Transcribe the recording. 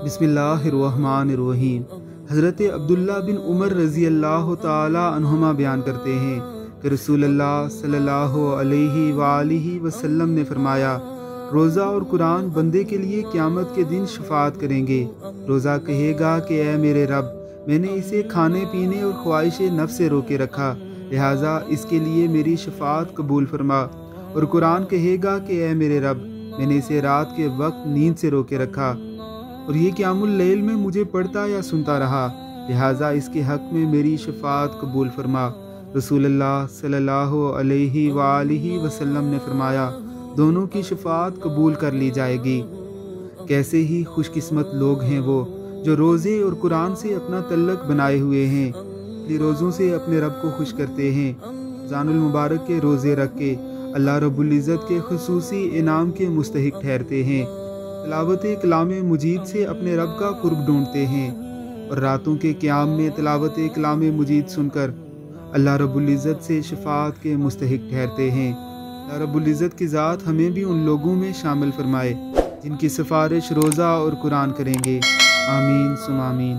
बिस्मिल्लाहिर्रहमानिर्रहीम। हज़रत अब्दुल्ला बिन उमर रज़ी अल्लाह ताला अन्हुमा बयान करते हैं कि रसूलुल्लाह सल्लल्लाहु अलैहि वसल्लम ने फरमाया, रोज़ा और कुरान बंदे के लिए क़यामत के दिन शफ़ाअत करेंगे। रोज़ा कहेगा कि ऐ मेरे रब, मैंने इसे खाने पीने और ख्वाहिश नफ्स से रोके रखा, लिहाजा इसके लिए मेरी शफ़ाअत कबूल फरमा। और कुरान कहेगा कि ऐ मेरे रब, मैंने इसे रात के वक्त नींद से रोके रखा और ये क़यामुल लैल में मुझे पढ़ता या सुनता रहा, लिहाजा इसके हक़ में मेरी शफ़ाअत कबूल फरमा। रसूलुल्लाह सल्लल्लाहु अलैहि वसल्लम ने फरमाया, दोनों की शफ़ाअत कबूल कर ली जाएगी। कैसे ही खुशकिस्मत लोग हैं वो जो रोज़े और कुरान से अपना तल्लक बनाए हुए हैं, रोज़ों से अपने रब को खुश करते हैं। रमज़ानुल मुबारक के रोज़े रख के अल्लाह रब्बुल इज़्ज़त के खुसूसी इनाम के मुस्तहिक ठहरते हैं। तिलावत कलाम मुजीद से अपने रब का कुर्ब ढूंढते हैं और रातों के क़याम में तिलावत कलाम मुजीद सुनकर अल्लाह रब्बुल इज़्ज़त से शफ़ाअत के मुस्तहिक ठहरते हैं। अल्लाह रब्बुल इज़्ज़त की ज़ात हमें भी उन लोगों में शामिल फरमाए जिनकी सिफारिश रोज़ा और कुरान करेंगे। आमीन सुम आमीन।